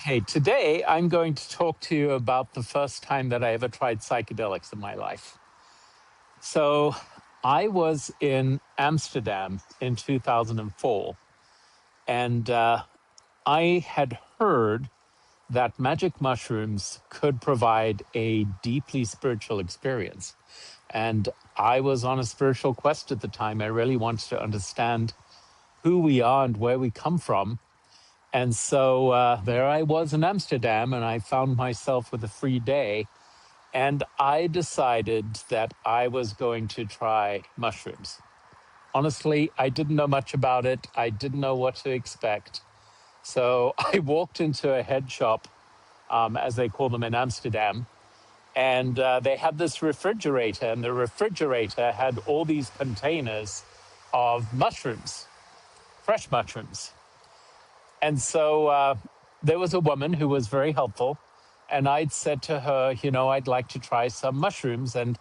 Hey, today I'm going to talk to you about the first time that I ever tried psychedelics in my life. So, I was in Amsterdam in 2004, and I had heard that magic mushrooms could provide a deeply spiritual experience. And I was on a spiritual quest at the time. I really wanted to understand who we are and where we come from. And so there I was in Amsterdam, and I found myself with a free day. And I decided that I was going to try mushrooms. Honestly, I didn't know much about it. I didn't know what to expect. So I walked into a head shop, as they call them in Amsterdam, and they had this refrigerator, and the refrigerator had all these containers of mushrooms, fresh mushrooms. And so there was a woman who was very helpful. And I'd said to her, I'd like to try some mushrooms. And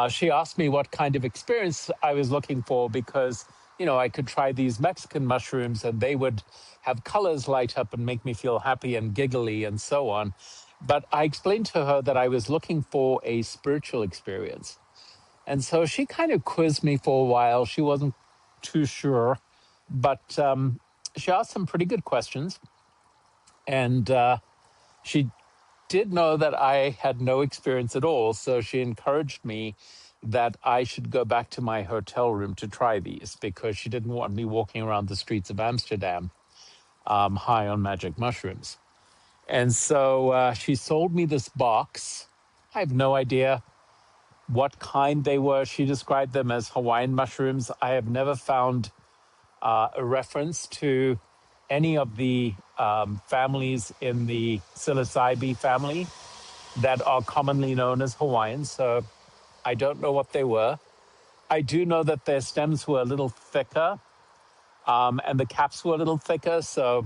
she asked me what kind of experience I was looking for because, I could try these Mexican mushrooms and they would have colors light up and make me feel happy and giggly and so on. But I explained to her that I was looking for a spiritual experience. And so she kind of quizzed me for a while. She wasn't too sure, but she asked some pretty good questions. And she did know that I had no experience at all. So she encouraged me that I should go back to my hotel room to try these because she didn't want me walking around the streets of Amsterdam high on magic mushrooms. And so she sold me this box. I have no idea what kind they were. She described them as Hawaiian mushrooms. I have never found a reference to any of the families in the psilocybe family that are commonly known as Hawaiians. So I don't know what they were. I do know that their stems were a little thicker and the caps were a little thicker. So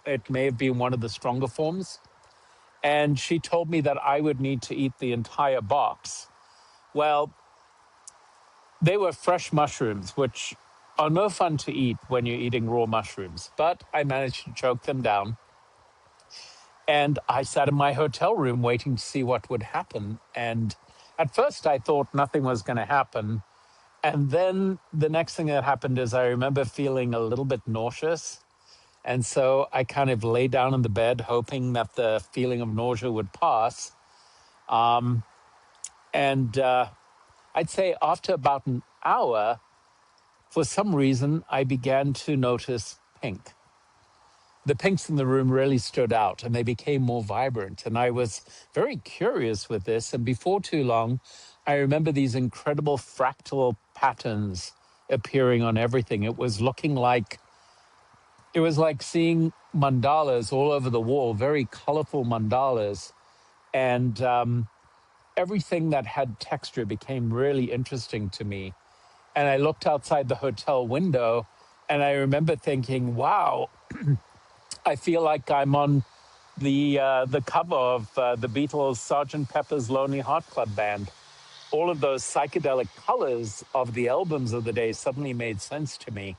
it may have been one of the stronger forms. And she told me that I would need to eat the entire box. Well, they were fresh mushrooms, which are no fun to eat when you're eating raw mushrooms, but I managed to choke them down. And I sat in my hotel room waiting to see what would happen. And at first I thought nothing was going to happen. And then the next thing that happened is I remember feeling a little bit nauseous. And so I kind of lay down in the bed, hoping that the feeling of nausea would pass. And I'd say after about an hour, for some reason, I began to notice pink. The pinks in the room really stood out and they became more vibrant. And I was very curious with this. And before too long, I remember these incredible fractal patterns appearing on everything. It was like seeing mandalas all over the wall, very colorful mandalas. And everything that had texture became really interesting to me. And I looked outside the hotel window and I remember thinking, wow, I feel like I'm on the cover of the Beatles' Sergeant Pepper's Lonely Heart Club Band. All of those psychedelic colors of the albums of the day suddenly made sense to me.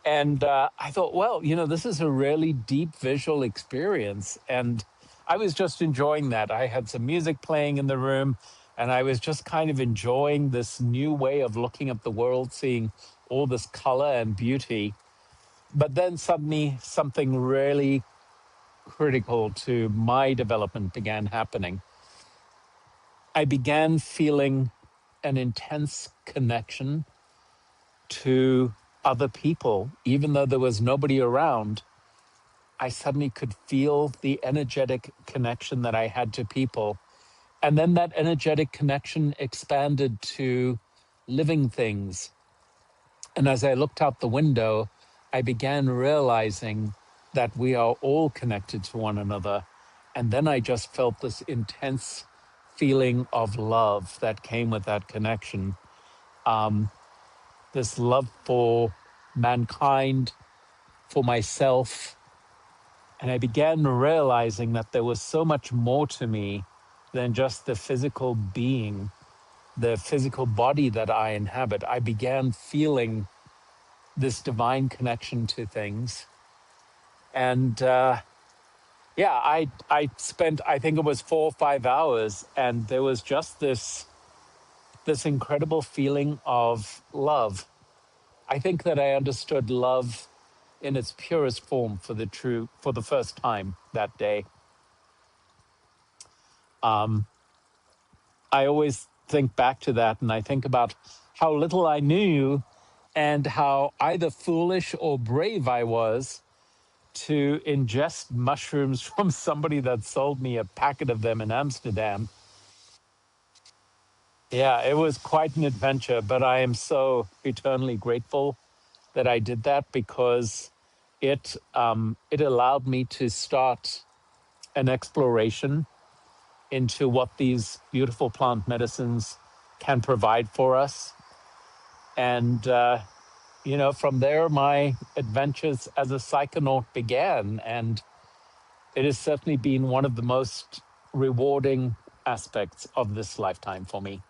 And I thought, well, this is a really deep visual experience. And I was just enjoying that. I had some music playing in the room, and I was just kind of enjoying this new way of looking at the world, seeing all this color and beauty. But then suddenly something really critical to my development began happening. I began feeling an intense connection to other people. Even though there was nobody around, I suddenly could feel the energetic connection that I had to people. And then that energetic connection expanded to living things. And as I looked out the window, I began realizing that we are all connected to one another. And then I just felt this intense feeling of love that came with that connection. This love for mankind, for myself. And I began realizing that there was so much more to me than just the physical being, the physical body that I inhabit. I began feeling this divine connection to things. And Yeah, I spent, I think it was 4 or 5 hours, and there was just this incredible feeling of love. I think that I understood love in its purest form for the first time that day. I always think back to that, and I think about how little I knew and how either foolish or brave I was to ingest mushrooms from somebody that sold me a packet of them in Amsterdam. Yeah, it was quite an adventure, but I am so eternally grateful that I did that, because it allowed me to start an exploration into what these beautiful plant medicines can provide for us. And from there, my adventures as a psychonaut began, and it has certainly been one of the most rewarding aspects of this lifetime for me.